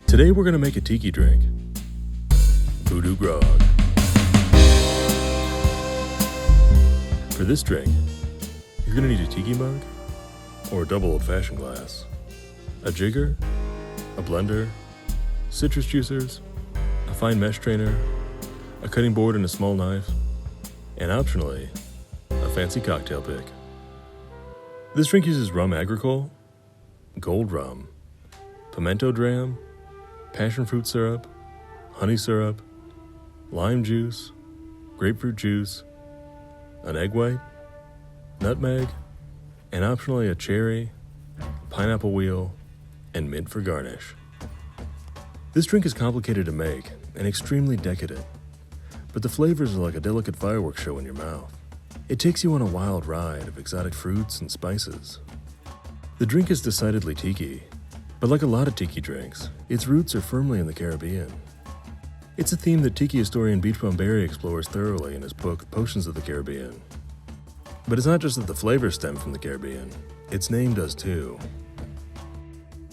Today we're going to make a tiki drink, Voodoo Grog. For this drink, you're going to need a tiki mug, or a double old-fashioned glass, a jigger, a blender, citrus juicers, a fine mesh strainer, a cutting board and a small knife, and optionally, a fancy cocktail pick. This drink uses Rhum Agricole, gold rum, Pimento Dram, passion fruit syrup, honey syrup, lime juice, grapefruit juice, an egg white, nutmeg, and optionally a cherry, pineapple wheel, and mint for garnish. This drink is complicated to make and extremely decadent, but the flavors are like a delicate fireworks show in your mouth. It takes you on a wild ride of exotic fruits and spices. The drink is decidedly tiki, but like a lot of tiki drinks, its roots are firmly in the Caribbean. It's a theme that tiki historian Beachbum Berry explores thoroughly in his book Potions of the Caribbean. But it's not just that the flavors stem from the Caribbean, its name does too.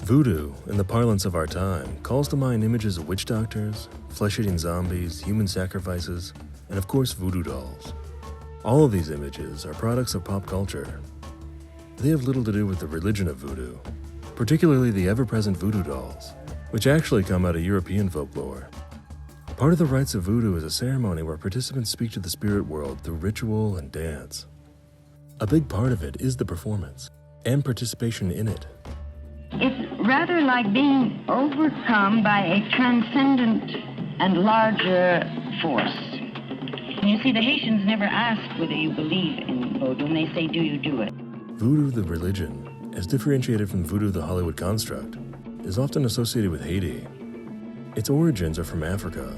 Voodoo, in the parlance of our time, calls to mind images of witch doctors, flesh-eating zombies, human sacrifices, and of course voodoo dolls. All of these images are products of pop culture. They have little to do with the religion of voodoo, particularly the ever-present voodoo dolls, which actually come out of European folklore. Part of the rites of voodoo is a ceremony where participants speak to the spirit world through ritual and dance. A big part of it is the performance and participation in it. It's rather like being overcome by a transcendent and larger force. You see, the Haitians never ask whether you believe in voodoo, and they say, do you do it? Voodoo, the religion, as differentiated from voodoo, the Hollywood construct, is often associated with Haiti. Its origins are from Africa,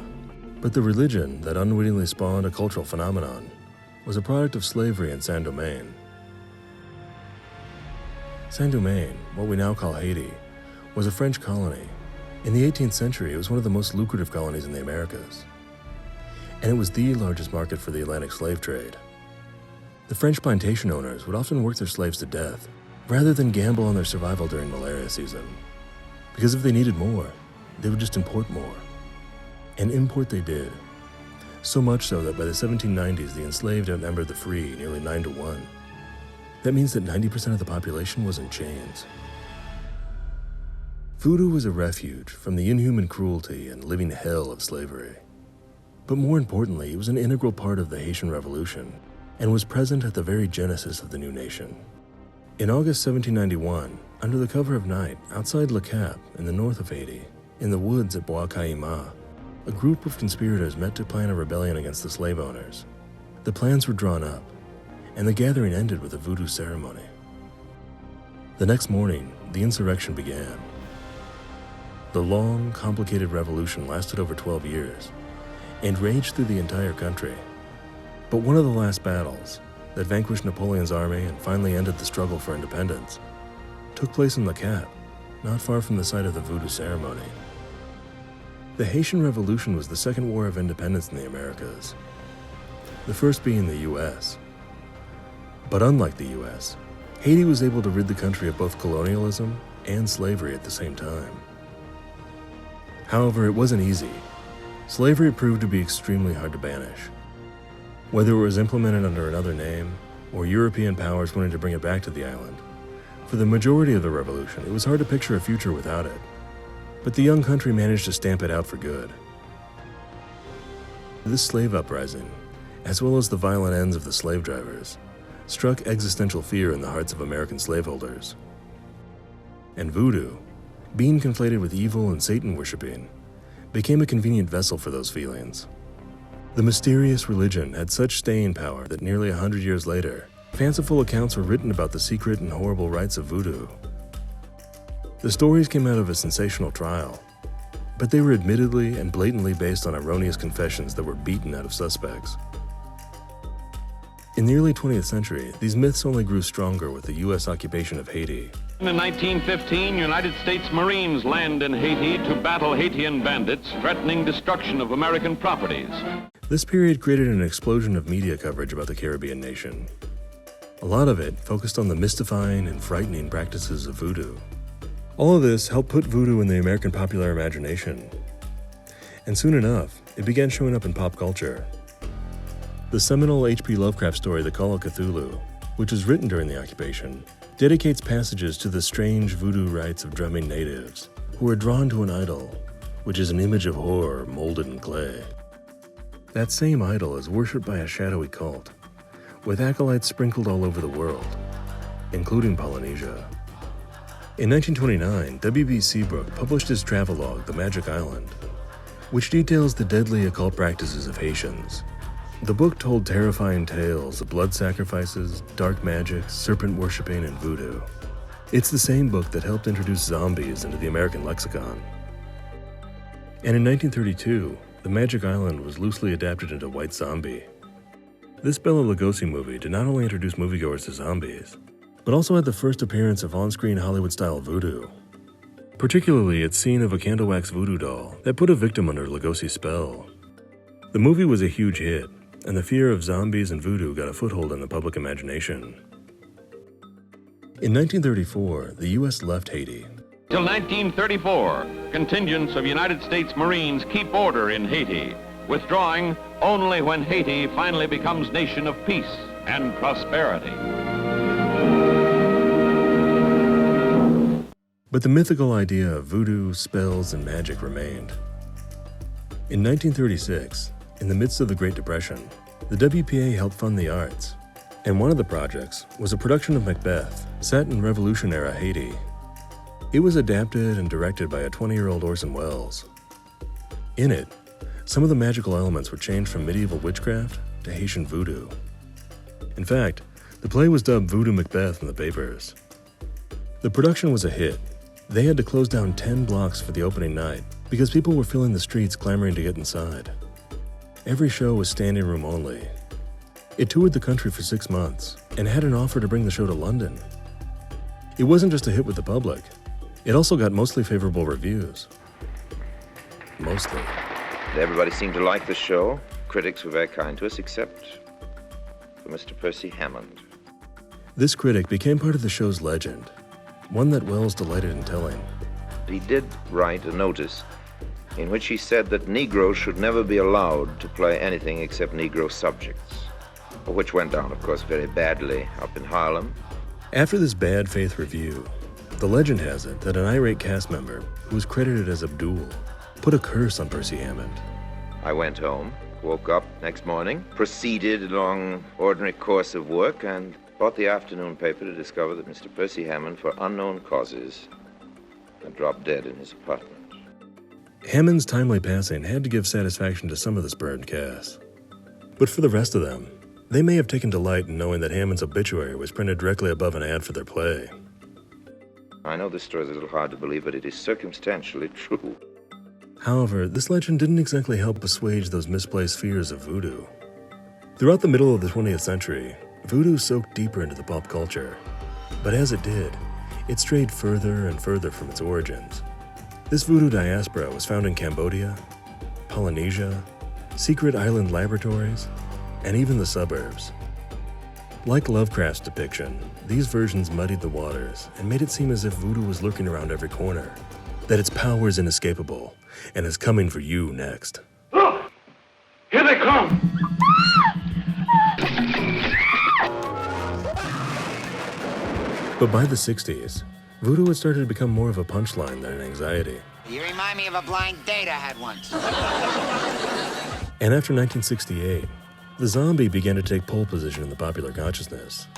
but the religion that unwittingly spawned a cultural phenomenon was a product of slavery in Saint-Domingue. Saint-Domingue, what we now call Haiti, was a French colony. In the 18th century, it was one of the most lucrative colonies in the Americas, and it was the largest market for the Atlantic slave trade. The French plantation owners would often work their slaves to death rather than gamble on their survival during malaria season, because if they needed more, they would just import more. And import they did. So much so that by the 1790s, the enslaved outnumbered the free nearly 9-1. That means that 90% of the population was in chains. Voodoo was a refuge from the inhuman cruelty and living hell of slavery. But more importantly, it was an integral part of the Haitian Revolution and was present at the very genesis of the new nation. In August 1791, under the cover of night, outside Le Cap in the north of Haiti, in the woods at Bois Caïma, a group of conspirators met to plan a rebellion against the slave owners. The plans were drawn up, and the gathering ended with a voodoo ceremony. The next morning, the insurrection began. The long, complicated revolution lasted over 12 years and raged through the entire country. But one of the last battles, that vanquished Napoleon's army and finally ended the struggle for independence, took place in Le Cap, not far from the site of the voodoo ceremony. The Haitian Revolution was the second war of independence in the Americas, the first being the U.S. But unlike the U.S., Haiti was able to rid the country of both colonialism and slavery at the same time. However, it wasn't easy. Slavery proved to be extremely hard to banish. Whether it was implemented under another name, or European powers wanted to bring it back to the island, for the majority of the revolution, it was hard to picture a future without it. But the young country managed to stamp it out for good. This slave uprising, as well as the violent ends of the slave drivers, struck existential fear in the hearts of American slaveholders. And voodoo, being conflated with evil and Satan worshiping, became a convenient vessel for those feelings. The mysterious religion had such staying power that nearly 100 years later, fanciful accounts were written about the secret and horrible rites of voodoo. The stories came out of a sensational trial, but they were admittedly and blatantly based on erroneous confessions that were beaten out of suspects. In the early 20th century, these myths only grew stronger with the U.S. occupation of Haiti. In 1915, United States Marines land in Haiti to battle Haitian bandits threatening destruction of American properties. This period created an explosion of media coverage about the Caribbean nation. A lot of it focused on the mystifying and frightening practices of voodoo. All of this helped put voodoo in the American popular imagination. And soon enough, it began showing up in pop culture. The seminal H.P. Lovecraft story, The Call of Cthulhu, which was written during the occupation, dedicates passages to the strange voodoo rites of drumming natives who are drawn to an idol, which is an image of horror molded in clay. That same idol is worshipped by a shadowy cult, with acolytes sprinkled all over the world, including Polynesia. In 1929, W.B. Seabrook published his travelogue, The Magic Island, which details the deadly occult practices of Haitians. The book told terrifying tales of blood sacrifices, dark magic, serpent worshipping, and voodoo. It's the same book that helped introduce zombies into the American lexicon. And in 1932, The Magic Island was loosely adapted into White Zombie. This Bela Lugosi movie did not only introduce moviegoers to zombies, but also had the first appearance of on-screen Hollywood-style voodoo, particularly its scene of a candle wax voodoo doll that put a victim under Lugosi's spell. The movie was a huge hit, and the fear of zombies and voodoo got a foothold in the public imagination. In 1934, the U.S. left Haiti. Till 1934, contingents of United States Marines keep order in Haiti, withdrawing only when Haiti finally becomes nation of peace and prosperity. But the mythical idea of voodoo, spells, and magic remained. In 1936, in the midst of the Great Depression, the WPA helped fund the arts, and one of the projects was a production of Macbeth, set in Revolution-era Haiti. It was adapted and directed by a 20-year-old Orson Welles. In it, some of the magical elements were changed from medieval witchcraft to Haitian voodoo. In fact, the play was dubbed Voodoo Macbeth in the papers. The production was a hit. They had to close down 10 blocks for the opening night because people were filling the streets clamoring to get inside. Every show was standing room only. It toured the country for 6 months and had an offer to bring the show to London. It wasn't just a hit with the public. It also got mostly favorable reviews. Mostly. Everybody seemed to like the show. Critics were very kind to us, except for Mr. Percy Hammond. This critic became part of the show's legend, one that Welles delighted in telling. He did write a notice in which he said that Negroes should never be allowed to play anything except Negro subjects, which went down, of course, very badly up in Harlem. After this bad faith review, the legend has it that an irate cast member, who was credited as Abdul, put a curse on Percy Hammond. I went home, woke up next morning, proceeded along ordinary course of work, and bought the afternoon paper to discover that Mr. Percy Hammond, for unknown causes, had dropped dead in his apartment. Hammond's timely passing had to give satisfaction to some of the spurned cast. But for the rest of them, they may have taken delight in knowing that Hammond's obituary was printed directly above an ad for their play. I know this story is a little hard to believe, but it is circumstantially true. However, this legend didn't exactly help assuage those misplaced fears of voodoo. Throughout the middle of the 20th century, voodoo soaked deeper into the pop culture. But as it did, it strayed further and further from its origins. This voodoo diaspora was found in Cambodia, Polynesia, secret island laboratories, and even the suburbs. Like Lovecraft's depiction, these versions muddied the waters and made it seem as if voodoo was lurking around every corner, that its power is inescapable and is coming for you next. Look! Here they come! But by the 60s, voodoo had started to become more of a punchline than an anxiety. You remind me of a blind date I had once. And after 1968, the zombie began to take pole position in the popular consciousness.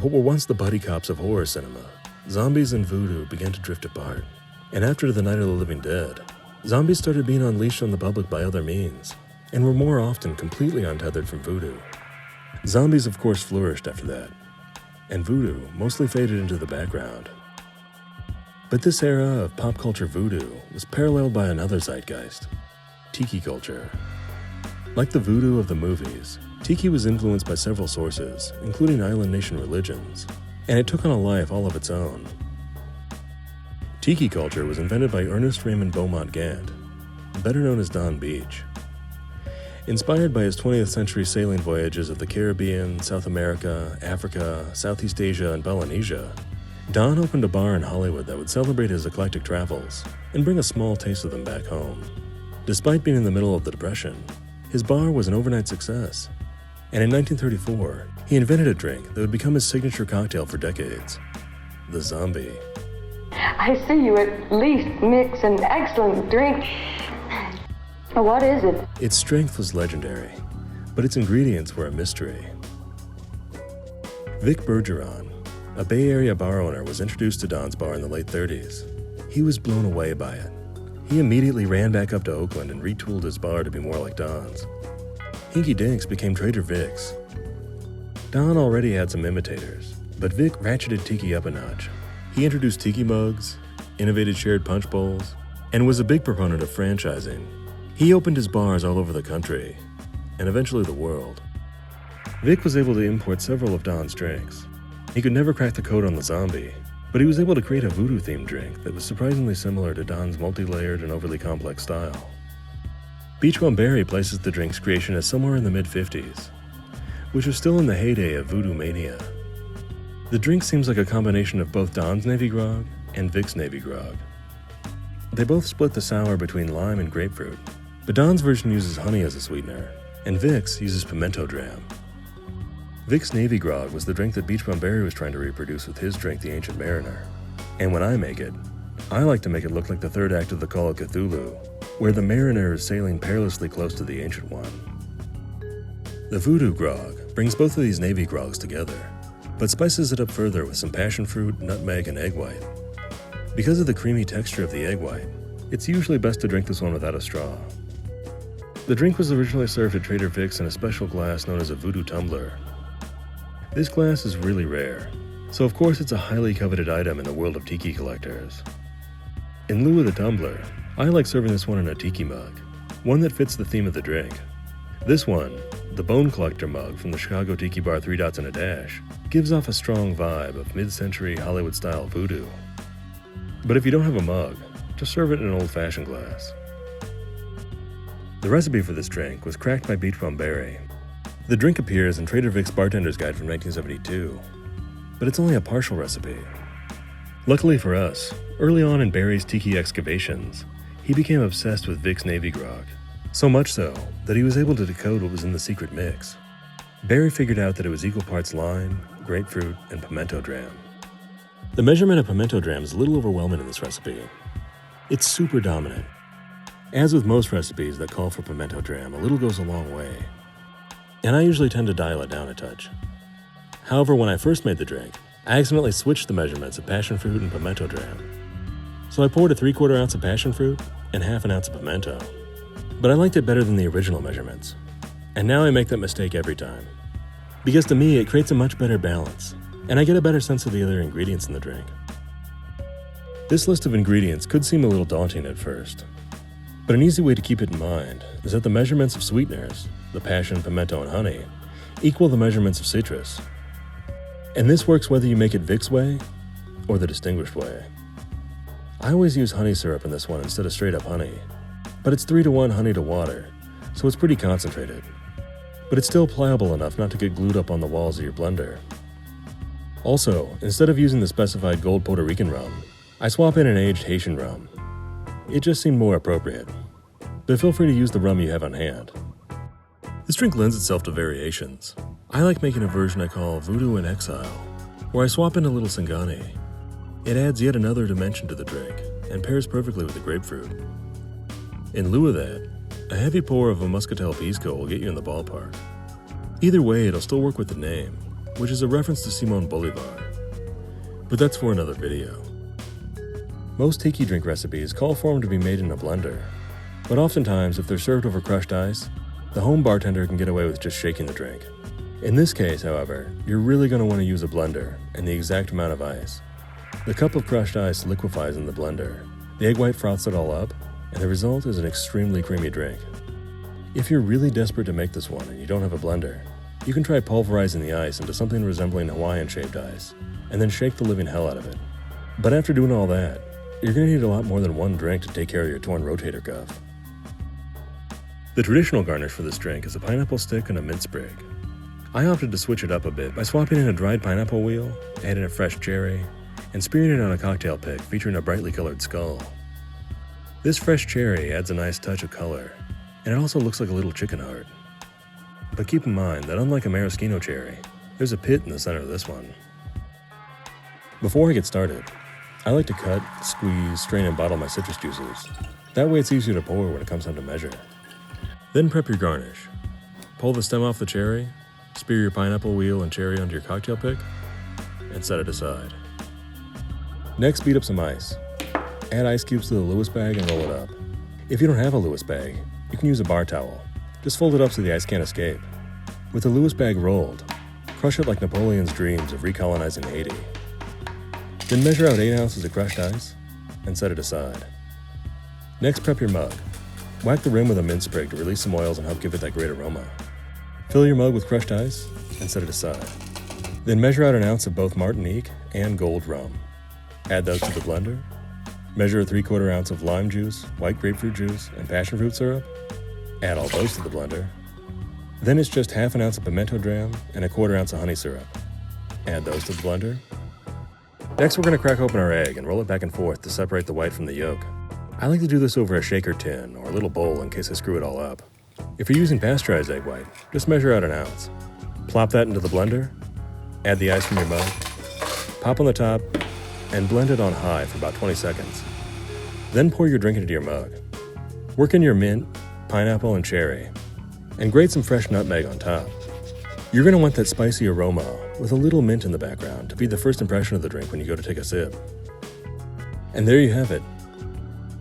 What were once the buddy cops of horror cinema, zombies and voodoo began to drift apart. And after the Night of the Living Dead, zombies started being unleashed on the public by other means, and were more often completely untethered from voodoo. Zombies, of course, flourished after that, and voodoo mostly faded into the background. But this era of pop culture voodoo was paralleled by another zeitgeist, Tiki culture. Like the voodoo of the movies, Tiki was influenced by several sources, including island nation religions, and it took on a life all of its own. Tiki culture was invented by Ernest Raymond Beaumont Gant, better known as Don Beach. Inspired by his 20th century sailing voyages of the Caribbean, South America, Africa, Southeast Asia, and Polynesia, Don opened a bar in Hollywood that would celebrate his eclectic travels and bring a small taste of them back home. Despite being in the middle of the Depression, his bar was an overnight success. And in 1934, he invented a drink that would become his signature cocktail for decades, the Zombie. I see you at least mix an excellent drink. What is it? Its strength was legendary, but its ingredients were a mystery. Vic Bergeron, a Bay Area bar owner, was introduced to Don's bar in the late 30s. He was blown away by it. He immediately ran back up to Oakland and retooled his bar to be more like Don's. Hinky Dinks became Trader Vic's. Don already had some imitators, but Vic ratcheted Tiki up a notch. He introduced Tiki mugs, innovated shared punch bowls, and was a big proponent of franchising. He opened his bars all over the country, and eventually the world. Vic was able to import several of Don's drinks. He could never crack the code on the Zombie, but he was able to create a voodoo-themed drink that was surprisingly similar to Don's multi-layered and overly complex style. Beachbum Berry places the drink's creation as somewhere in the mid-50s, which was still in the heyday of voodoo mania. The drink seems like a combination of both Don's Navy Grog and Vic's Navy Grog. They both split the sour between lime and grapefruit, but Don's version uses honey as a sweetener, and Vic's uses Pimento Dram. Vic's Navy Grog was the drink that Beachbum Berry was trying to reproduce with his drink, the Ancient Mariner. And when I make it, I like to make it look like the third act of the Call of Cthulhu, where the Mariner is sailing perilously close to the Ancient One. The Voodoo Grog brings both of these Navy Grogs together, but spices it up further with some passion fruit, nutmeg, and egg white. Because of the creamy texture of the egg white, it's usually best to drink this one without a straw. The drink was originally served at Trader Vic's in a special glass known as a voodoo tumbler. This glass is really rare, so of course it's a highly coveted item in the world of tiki collectors. In lieu of the tumbler, I like serving this one in a tiki mug, one that fits the theme of the drink. This one, the Bone Collector mug from the Chicago Tiki Bar 3 Dots and a Dash, gives off a strong vibe of mid-century Hollywood-style voodoo. But if you don't have a mug, just serve it in an old-fashioned glass. The recipe for this drink was cracked by Beachbum Berry. The drink appears in Trader Vic's Bartender's Guide from 1972, but it's only a partial recipe. Luckily for us, early on in Berry's tiki excavations, he became obsessed with Vic's Navy Grog, so much so that he was able to decode what was in the secret mix. Berry figured out that it was equal parts lime, grapefruit, and pimento dram. The measurement of pimento dram is a little overwhelming in this recipe. It's super dominant. As with most recipes that call for pimento dram, a little goes a long way, and I usually tend to dial it down a touch. However, when I first made the drink, I accidentally switched the measurements of passion fruit and pimento dram. So I poured a 3/4 ounce of passion fruit and half an ounce of pimento. But I liked it better than the original measurements. And now I make that mistake every time. Because to me, it creates a much better balance, and I get a better sense of the other ingredients in the drink. This list of ingredients could seem a little daunting at first, but an easy way to keep it in mind is that the measurements of sweeteners, the passion, pimento, and honey, equal the measurements of citrus. And this works whether you make it Vic's way or the distinguished way. I always use honey syrup in this one instead of straight up honey, but it's 3-to-1 honey to water, so it's pretty concentrated. But it's still pliable enough not to get glued up on the walls of your blender. Also, instead of using the specified gold Puerto Rican rum, I swap in an aged Haitian Rhum. It just seemed more appropriate. But feel free to use the rum you have on hand. This drink lends itself to variations. I like making a version I call Voodoo in Exile, where I swap in a little Singani. It adds yet another dimension to the drink, and pairs perfectly with the grapefruit. In lieu of that, a heavy pour of a Muscatel Pisco will get you in the ballpark. Either way, it'll still work with the name, which is a reference to Simon Bolivar. But that's for another video. Most tiki drink recipes call for them to be made in a blender, but oftentimes if they're served over crushed ice, the home bartender can get away with just shaking the drink. In this case, however, you're really going to want to use a blender and the exact amount of ice. The cup of crushed ice liquefies in the blender, the egg white froths it all up, and the result is an extremely creamy drink. If you're really desperate to make this one and you don't have a blender, you can try pulverizing the ice into something resembling Hawaiian-shaped ice, and then shake the living hell out of it. But after doing all that, you're going to need a lot more than one drink to take care of your torn rotator cuff. The traditional garnish for this drink is a pineapple stick and a mint sprig. I opted to switch it up a bit by swapping in a dried pineapple wheel, adding a fresh cherry, and spearing it on a cocktail pick featuring a brightly colored skull. This fresh cherry adds a nice touch of color, and it also looks like a little chicken heart. But keep in mind that unlike a maraschino cherry, there's a pit in the center of this one. Before I get started, I like to cut, squeeze, strain, and bottle my citrus juices. That way it's easier to pour when it comes time to measure. Then prep your garnish. Pull the stem off the cherry, spear your pineapple wheel and cherry onto your cocktail pick, and set it aside. Next, beat up some ice. Add ice cubes to the Lewis bag and roll it up. If you don't have a Lewis bag, you can use a bar towel. Just fold it up so the ice can't escape. With the Lewis bag rolled, crush it like Napoleon's dreams of recolonizing Haiti. Then measure out 8 ounces of crushed ice and set it aside. Next, prep your mug. Whack the rim with a mint sprig to release some oils and help give it that great aroma. Fill your mug with crushed ice and set it aside. Then measure out 1 ounce of both Martinique and Gold rum. Add those to the blender. Measure a 3/4 ounce of lime juice, white grapefruit juice, and passion fruit syrup. Add all those to the blender. Then it's just 1/2 ounce of Pimento Dram and 1/4 ounce of honey syrup. Add those to the blender. Next, we're going to crack open our egg and roll it back and forth to separate the white from the yolk. I like to do this over a shaker tin or a little bowl in case I screw it all up. If you're using pasteurized egg white, just measure out 1 ounce. Plop that into the blender, add the ice from your mug, pop on the top, and blend it on high for about 20 seconds. Then pour your drink into your mug. Work in your mint, pineapple, and cherry, and grate some fresh nutmeg on top. You're going to want that spicy aroma with a little mint in the background to be the first impression of the drink when you go to take a sip. And there you have it,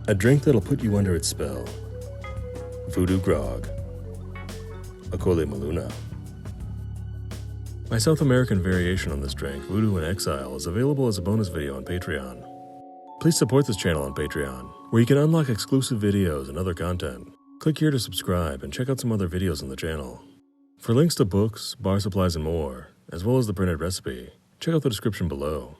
a drink that'll put you under its spell. Voodoo Grog. Akole Maluna. My South American variation on this drink, Voodoo in Exile, is available as a bonus video on Patreon. Please support this channel on Patreon, where you can unlock exclusive videos and other content. Click here to subscribe and check out some other videos on the channel. For links to books, bar supplies, and more, as well as the printed recipe, check out the description below.